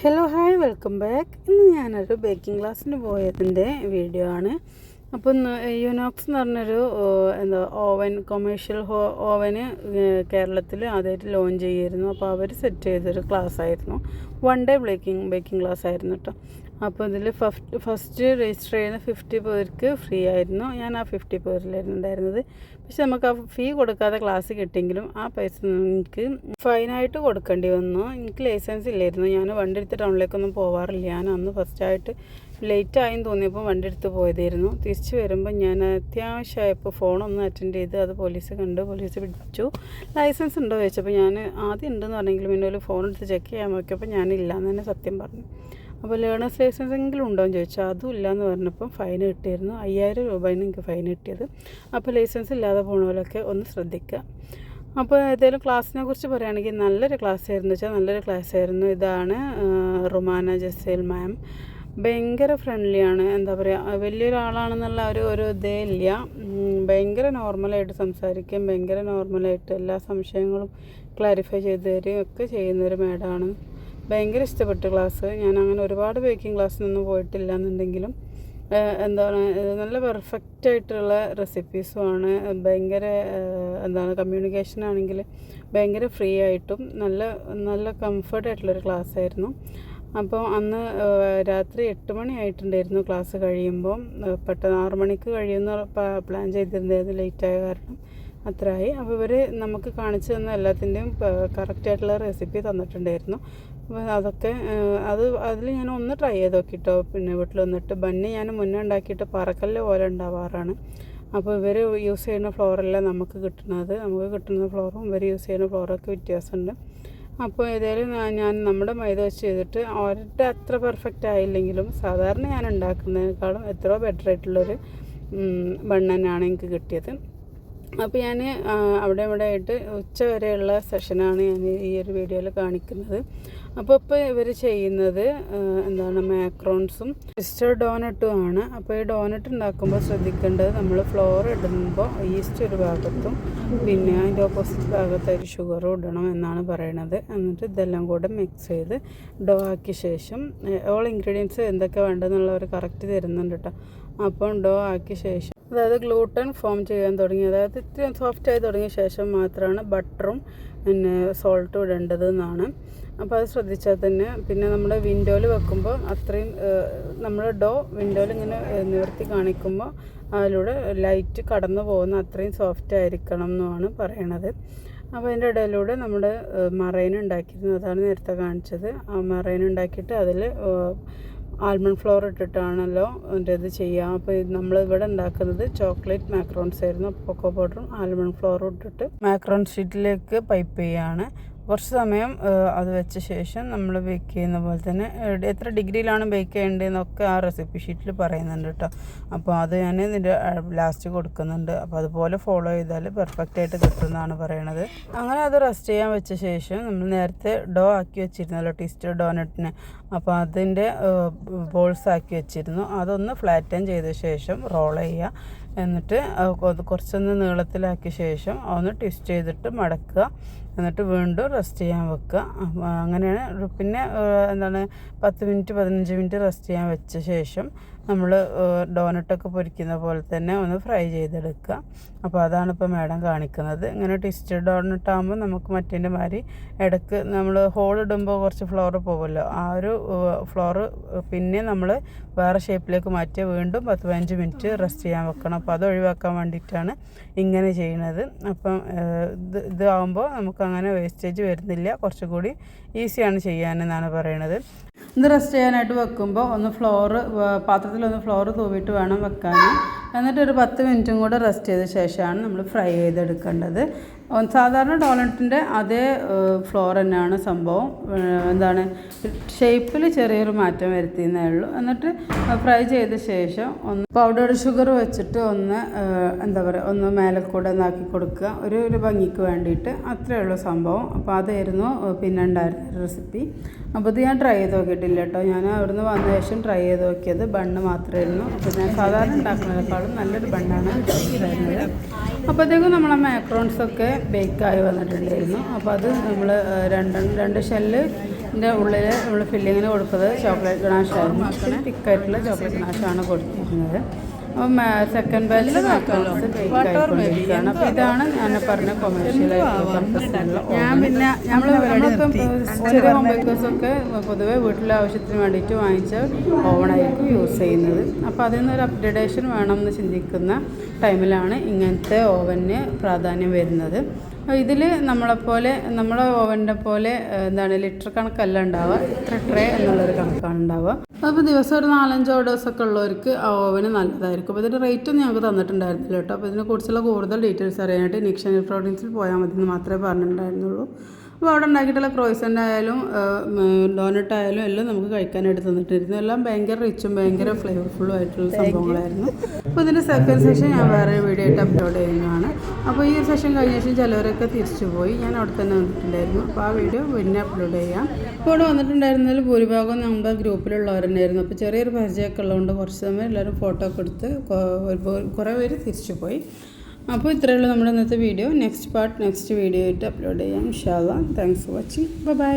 Hello hi welcome back. ഇന്ന് ഞാനൊരു baking ക്ലാസ്സിന് പോയതിൻ്റെ വീഡിയോ ആണ്. അപ്പോൾ യുനോക്സ് എന്ന് പറഞ്ഞൊരു കൊമേഴ്ഷ്യൽ ഓവന് കേരളത്തിൽ ആദ്യമായിട്ട് ലോഞ്ച് ചെയ്യായിരുന്നു. അപ്പോൾ അവർ സെറ്റ് ചെയ്തൊരു ക്ലാസ് ആയിരുന്നു. 1 ഡേ ബേക്കിംഗ് ക്ലാസ് ആയിരുന്നു കേട്ടോ. അപ്പോൾ ഇതിൽ ഫസ്റ്റ് രജിസ്റ്റർ ചെയ്യുന്ന 50 പേർക്ക് ഫ്രീ ആയിരുന്നു. ഞാൻ ആ 50 പേരിലായിരുന്നു ഉണ്ടായിരുന്നത്. പക്ഷെ നമുക്ക് ആ ഫീ കൊടുക്കാതെ ക്ലാസ് കിട്ടിയെങ്കിലും ആ പൈസ എനിക്ക് ഫൈനായിട്ട് കൊടുക്കേണ്ടി വന്നു. എനിക്ക് ലൈസൻസ് ഇല്ലായിരുന്നു. ഞാൻ വണ്ടി എടുത്ത് ടൗണിലേക്കൊന്നും പോവാറില്ല. ഞാൻ അന്ന് ഫസ്റ്റായിട്ട് ലേറ്റായെന്ന് തോന്നിയപ്പോൾ വണ്ടി എടുത്ത് പോയതായിരുന്നു. തിരിച്ച് വരുമ്പോൾ ഞാൻ അത്യാവശ്യമായപ്പോൾ ഫോണൊന്ന് അറ്റൻഡ് ചെയ്ത് അത് പോലീസ് കണ്ട് പോലീസ് പിടിച്ചു. ലൈസൻസ് ഉണ്ടോ ചോദിച്ചപ്പോൾ ഞാൻ ആദ്യം ഉണ്ടെന്ന് പറഞ്ഞെങ്കിലും പിന്നെ ഒരു ഫോൺ എടുത്ത് ചെക്ക് ചെയ്യാൻ നോക്കിയപ്പോൾ ഞാനില്ല എന്ന് തന്നെ സത്യം പറഞ്ഞു. അപ്പോൾ ലേണേഴ്സ് ലൈസൻസ് എങ്കിലും ഉണ്ടോ എന്ന് ചോദിച്ചാൽ അതും ഇല്ലയെന്ന് പറഞ്ഞപ്പോൾ ഫൈൻ കിട്ടിയിരുന്നു. 5000 രൂപയാണ് എനിക്ക് ഫൈൻ കിട്ടിയത്. അപ്പോൾ ലൈസൻസ് ഇല്ലാതെ പോകണവരൊക്കെ ഒന്ന് ശ്രദ്ധിക്കുക. അപ്പോൾ ഏതായാലും ക്ലാസ്സിനെ കുറിച്ച് പറയുകയാണെങ്കിൽ നല്ലൊരു ക്ലാസ് ആയിരുന്നു. ഇതാണ് റുമാന ജസേൽ മാം. ഭയങ്കര ഫ്രണ്ട്ലിയാണ്. എന്താ പറയുക, വലിയൊരാളാണെന്നുള്ള ഒരു ഇതേ ഇല്ല. ഭയങ്കര നോർമലായിട്ട് സംസാരിക്കുകയും ഭയങ്കര നോർമലായിട്ട് എല്ലാ സംശയങ്ങളും ക്ലാരിഫൈ ചെയ്ത് തരികയും ഒക്കെ ചെയ്യുന്നൊരു മാഡമാണ്. ഭയങ്കര ഇഷ്ടപ്പെട്ട ക്ലാസ്. ഞാൻ അങ്ങനെ ഒരുപാട് ബേക്കിംഗ് ക്ലാസ്സിനൊന്നും പോയിട്ടില്ല എന്നുണ്ടെങ്കിലും നല്ല പെർഫെക്റ്റായിട്ടുള്ള റെസിപ്പീസുമാണ്. ഭയങ്കര കമ്മ്യൂണിക്കേഷൻ ആണെങ്കിൽ ഭയങ്കര ഫ്രീ ആയിട്ടും നല്ല കംഫർട്ടായിട്ടുള്ളൊരു ക്ലാസ്സായിരുന്നു. അപ്പോൾ അന്ന് രാത്രി 8 മണി ആയിട്ടുണ്ടായിരുന്നു ക്ലാസ് കഴിയുമ്പോൾ. പെട്ടെന്ന് 6 മണിക്ക് കഴിയുമെന്ന് പ്ലാൻ ചെയ്തിരുന്നത് ലേറ്റായ കാരണം അത്രയായി. അപ്പോൾ ഇവർ നമുക്ക് കാണിച്ചു തന്ന എല്ലാത്തിൻ്റെയും കറക്റ്റായിട്ടുള്ള റെസിപ്പി തന്നിട്ടുണ്ടായിരുന്നു. അപ്പോൾ അതൊക്കെ അതിൽ ഞാൻ ഒന്ന് ട്രൈ ചെയ്ത് നോക്കിട്ടോ. പിന്നെ വീട്ടിൽ വന്നിട്ട് ബന്നി ഞാൻ മുന്നേ ഉണ്ടാക്കിയിട്ട് പറക്കല്ല് പോലെ ഉണ്ടാവാറാണ്. അപ്പോൾ ഇവർ യൂസ് ചെയ്യുന്ന ഫ്ലോറല്ല നമുക്ക് കിട്ടുന്ന ഫ്ലോറും ഇവർ യൂസ് ചെയ്യുന്ന ഫ്ലോറൊക്കെ വ്യത്യാസമുണ്ട്. അപ്പോൾ ഏതായാലും ഞാൻ നമ്മുടെ മൈദ വെച്ച് ചെയ്തിട്ട് അവരുടെ അത്ര പെർഫെക്റ്റ് ആയില്ലെങ്കിലും സാധാരണ ഞാൻ ഉണ്ടാക്കുന്നതിനേക്കാളും എത്രയോ ബെറ്റർ ആയിട്ടുള്ളൊരു ബണ്ണനാണ് എനിക്ക് കിട്ടിയത്. അപ്പോൾ ഞാൻ അവിടെ ആയിട്ട് ഉച്ച വരെയുള്ള സെഷനാണ് ഞാൻ ഈ ഒരു വീഡിയോയിൽ കാണിക്കുന്നത്. അപ്പോൾ ഇപ്പോൾ ഇവർ ചെയ്യുന്നത് മാക്രോൺസും ട്വിസ്റ്റർ ഡോനട്ടും ആണ്. അപ്പോൾ ഈ ഡോനറ്റ് ഉണ്ടാക്കുമ്പോൾ ശ്രദ്ധിക്കേണ്ടത്, നമ്മൾ ഫ്ലോർ ഇടുമ്പോൾ ഈസ്റ്റ് ഒരു ഭാഗത്തും പിന്നെ അതിൻ്റെ ഓപ്പോസിറ്റ് ഭാഗത്തായിട്ട് ഷുഗറും ഇടണം എന്നാണ് പറയണത്. എന്നിട്ട് ഇതെല്ലാം കൂടെ മിക്സ് ചെയ്ത് ഡോ ആക്കിയ ശേഷം ഓൾ ഇൻഗ്രീഡിയൻസ് എന്തൊക്കെ വേണ്ടതെന്നുള്ളവർ കറക്റ്റ് തരുന്നുണ്ട് കേട്ടോ. അപ്പം ഡോ ആക്കിയ ശേഷം അതായത് ഗ്ലൂട്ടൻ ഫോം ചെയ്യാൻ തുടങ്ങി, അതായത് ഇത്തിരി സോഫ്റ്റായി തുടങ്ങിയ ശേഷം മാത്രമാണ് ബട്ടറും പിന്നെ സോൾട്ടും ഇടേണ്ടത് എന്നാണ്. അപ്പോൾ അത് ശ്രദ്ധിച്ചാൽ തന്നെ പിന്നെ നമ്മുടെ വിൻഡോയിൽ വെക്കുമ്പോൾ അത്രയും നമ്മൾ ഡോ വിൻഡോയിൽ ഇങ്ങനെ നിവർത്തി കാണിക്കുമ്പോൾ അതിലൂടെ ലൈറ്റ് കടന്നു പോകുന്ന അത്രയും സോഫ്റ്റ് ആയിരിക്കണം എന്നാണ് പറയണത്. അപ്പോൾ അതിൻ്റെ ഇടയിലൂടെ നമ്മുടെ മറൈൻ ഉണ്ടാക്കിയിരുന്നു, അതാണ് നേരത്തെ കാണിച്ചത്. ആ മറൈൻ ഉണ്ടാക്കിയിട്ട് അതിൽ ആൽമണ്ട് ഫ്ലോർ ഇട്ടിട്ടാണല്ലോ അതിൻ്റെ ഇത് ചെയ്യുക. അപ്പോൾ നമ്മൾ ഇവിടെ ഉണ്ടാക്കുന്നത് ചോക്ലേറ്റ് മാക്രോൺസ് ആയിരുന്നു. കൊക്കോ പൗഡറും ആൽമണ്ട് ഫ്ലോറും ഇട്ടിട്ട് മാക്രോൺ ഷീറ്റിലേക്ക് പൈപ്പ് ചെയ്യുകയാണ്. കുറച്ച് സമയം അത് വെച്ച ശേഷം നമ്മൾ ബേക്ക് ചെയ്യുന്ന പോലെ തന്നെ എത്ര ഡിഗ്രിയിലാണ് ബേക്ക് ചെയ്യേണ്ടതെന്നൊക്കെ ആ റെസിപ്പി ഷീറ്റിൽ പറയുന്നുണ്ട് കേട്ടോ. അപ്പോൾ അത് ഞാൻ ഇതിൻ്റെ ലാസ്റ്റ് കൊടുക്കുന്നുണ്ട്. അപ്പോൾ അതുപോലെ ഫോളോ ചെയ്താൽ പെർഫെക്റ്റായിട്ട് കിട്ടുമെന്നാണ് പറയണത്. അങ്ങനെ അത് റെസ്റ്റ് ചെയ്യാൻ വെച്ച ശേഷം നമ്മൾ നേരത്തെ ഡോ ആക്കി വെച്ചിരുന്നല്ലോ ട്വിസ്റ്റർ ഡോനറ്റിന്, അപ്പോൾ അതിൻ്റെ ബോൾസ് ആക്കി വെച്ചിരുന്നു. അതൊന്ന് ഫ്ലാറ്റൻ ചെയ്ത ശേഷം റോൾ ചെയ്യുക. എന്നിട്ട് കുറച്ചൊന്ന് നീളത്തിലാക്കിയ ശേഷം ഒന്ന് ട്വിസ്റ്റ് ചെയ്തിട്ട് മടക്കുക. എന്നിട്ട് വീണ്ടും റെസ്റ്റ് ചെയ്യാൻ വെക്കുക. അങ്ങനെയാണ്. പിന്നെ 10-15 മിനിറ്റ് റെസ്റ്റ് ചെയ്യാൻ വെച്ച ശേഷം നമ്മൾ ഡോനട്ടൊക്കെ പൊരിക്കുന്ന പോലെ തന്നെ ഒന്ന് ഫ്രൈ ചെയ്തെടുക്കുക. അപ്പോൾ അതാണ് ഇപ്പോൾ മാഡം കാണിക്കുന്നത്. ഇങ്ങനെ ട്വിസ്റ്റഡ് ഡോനട്ട് ആകുമ്പോൾ നമുക്ക് മറ്റേൻ്റെ മാതിരി ഇടയ്ക്ക് നമ്മൾ ഹോൾ ഇടുമ്പോൾ കുറച്ച് ഫ്ലോർ പോകുമല്ലോ, ആ ഒരു ഫ്ലോർ പിന്നെ നമ്മൾ വേറെ ഷേപ്പിലേക്ക് മാറ്റി വീണ്ടും 10-15 മിനിറ്റ് റെസ്റ്റ് ചെയ്യാൻ വെക്കണം. അപ്പോൾ അത് ഒഴിവാക്കാൻ വേണ്ടിയിട്ടാണ് ഇങ്ങനെ ചെയ്യുന്നത്. അപ്പം ഇതാകുമ്പോൾ നമുക്കങ്ങനെ വേസ്റ്റേജ് വരുന്നില്ല, കുറച്ചുകൂടി ഈസിയാണ് ചെയ്യാനെന്നാണ് പറയണത്. ഇത് റെസ്റ്റ് ചെയ്യാനായിട്ട് വെക്കുമ്പോൾ പാത്രത്തിലൊന്ന് ഫ്ലോർ തൂവിയിട്ട് വേണം വെക്കാൻ. എന്നിട്ട് ഒരു 10 മിനിറ്റും കൂടെ റെസ്റ്റ് ചെയ്ത ശേഷമാണ് നമ്മൾ ഫ്രൈ ചെയ്തെടുക്കേണ്ടത്. സാധാരണ ഡോനറ്റിൻ്റെ അതേ ഫ്ലോർ തന്നെയാണ് സംഭവം. ഷേപ്പിൽ ചെറിയൊരു മാറ്റം വരുത്തിയെന്നേ ഉള്ളൂ. എന്നിട്ട് ഫ്രൈ ചെയ്ത ശേഷം ഒന്ന് പൗഡർഡ് ഷുഗർ വെച്ചിട്ട് ഒന്ന് മേലെ കൂടെ ഒന്നാക്കി കൊടുക്കുക, ഒരു ഭംഗിക്ക് വേണ്ടിയിട്ട്. അത്രയേ ഉള്ളൂ സംഭവം. അപ്പോൾ അതായിരുന്നു പിന്നെ ഉണ്ടായിരുന്ന റെസിപ്പി. അപ്പോൾ ഇത് ഞാൻ ട്രൈ ചെയ്ത് നോക്കിയിട്ടില്ല കേട്ടോ. ഞാൻ അവിടുന്ന് വന്ന ശേഷം ട്രൈ ചെയ്ത് നോക്കിയത് ബണ്ണ് മാത്രമായിരുന്നു. അപ്പോൾ ഞാൻ സാധാരണ ഉണ്ടാക്കുന്നതിനേക്കാളും നല്ലൊരു ബണ്ണാണ് ഉണ്ടായിരുന്നത്. അപ്പോഴത്തേക്കും നമ്മളെ മാക്രോൺസൊക്കെ ബേക്കായി വന്നിട്ടുണ്ടായിരുന്നു. അപ്പോൾ അത് നമ്മൾ രണ്ട് ഷെല്ല് ഇതിൻ്റെ ഉള്ളിൽ നമ്മൾ ഫില്ലിങ്ങിന് കൊടുത്തത് ചോക്ലേറ്റ് ഗണാഷായിരുന്നു. ഇച്ചിരി തിക്കായിട്ടുള്ള ചോക്ലേറ്റ് ഗണാഷാണ് കൊടുത്തിരിക്കുന്നത്. അപ്പം സെക്കൻഡ് ബാച്ചിൽ മാക്കാലോൺസ് ബേക്ക് ആയിക്കൊണ്ടിരിക്കുകയാണ്. അപ്പോൾ ഇതാണ് ഞാൻ പറഞ്ഞ കൊമേഴ്ഷ്യലായിട്ടുള്ള നമ്മളിപ്പം ചെറിയ ഹോം ബേക്കേഴ്സൊക്കെ പൊതുവെ വീട്ടിലെ ആവശ്യത്തിന് വേണ്ടിയിട്ട് വാങ്ങിച്ച ഓവണായിരിക്കും യൂസ് ചെയ്യുന്നത്. അപ്പോൾ അതിൽ നിന്നൊരു അപ്ഗ്രേഡേഷൻ വേണമെന്ന് ചിന്തിക്കുന്ന ടൈമിലാണ് ഇങ്ങനത്തെ ഓവന് പ്രാധാന്യം വരുന്നത്. ഇതിൽ നമ്മളെ ഓവൻ്റെ പോലെ എന്താണ് ലിറ്റർ കണക്കല്ല ഉണ്ടാവുക, ഇത്ര ട്രേ എന്നുള്ളൊരു കണക്കാണ് ഉണ്ടാവുക. അപ്പോൾ ദിവസം ഒരു 4-5 ഓർഡേഴ്സൊക്കെ ഉള്ളവർക്ക് ആ ഓവന് നല്ലതായിരിക്കും. അപ്പോൾ ഇതിൻ്റെ റേറ്റൊന്നും ഞങ്ങൾക്ക് തന്നിട്ടുണ്ടായിരുന്നില്ല കേട്ടോ. അപ്പോൾ ഇതിനെക്കുറിച്ചുള്ള കൂടുതൽ ഡീറ്റെയിൽസ് അറിയാനായിട്ട് നിക്ഷൻ ഇലക്ട്രോണിക്സിൽ പോയാൽ മതി എന്ന് മാത്രമേ പറഞ്ഞിട്ടുണ്ടായിരുന്നുള്ളൂ. അപ്പോൾ അവിടെ ഉണ്ടാക്കിയിട്ടുള്ള ക്രോയ്സൻ്റ് ആയാലും ഡോനട്ട് ആയാലും എല്ലാം നമുക്ക് കഴിക്കാനായിട്ട് തന്നിട്ടിരുന്നു. എല്ലാം ഭയങ്കര റിച്ചും ഭയങ്കര ഫ്ലേവർഫുള്ളും ആയിട്ടുള്ള സംഭവങ്ങളായിരുന്നു. അപ്പോൾ ഇതിൻ്റെ സെക്കൻഡ് സെഷൻ ഞാൻ വേറെ വീഡിയോ ആയിട്ട് അപ്ലോഡ് ചെയ്യുന്നതാണ്. അപ്പോൾ ഈ സെഷൻ കഴിഞ്ഞ ശേഷം ചിലവരൊക്കെ തിരിച്ചു പോയി. ഞാൻ അവിടെ തന്നെ വന്നിട്ടുണ്ടായിരുന്നു. അപ്പോൾ ആ വീഡിയോ പിന്നെ അപ്ലോഡ് ചെയ്യാം. ഇപ്പോൾ ഇവിടെ വന്നിട്ടുണ്ടായിരുന്നതിൽ ഭൂരിഭാഗം നമ്മുടെ ഗ്രൂപ്പിലുള്ളവർ തന്നെയായിരുന്നു. അപ്പോൾ ചെറിയൊരു പരിചയമൊക്കെ ഉള്ളതുകൊണ്ട് കുറച്ച് സമയം എല്ലാവരും ഫോട്ടോ ഒക്കെ എടുത്ത് കുറേ പേര് തിരിച്ചു പോയി. അപ്പോൾ ഇത്രയേ ഉള്ളൂ നമ്മുടെ ഇന്നത്തെ വീഡിയോ. നെക്സ്റ്റ് വീഡിയോ ആയിട്ട് അപ്ലോഡ് ചെയ്യാം ഇൻഷാ അല്ലാഹ്. Thanks for watching. ബൈ.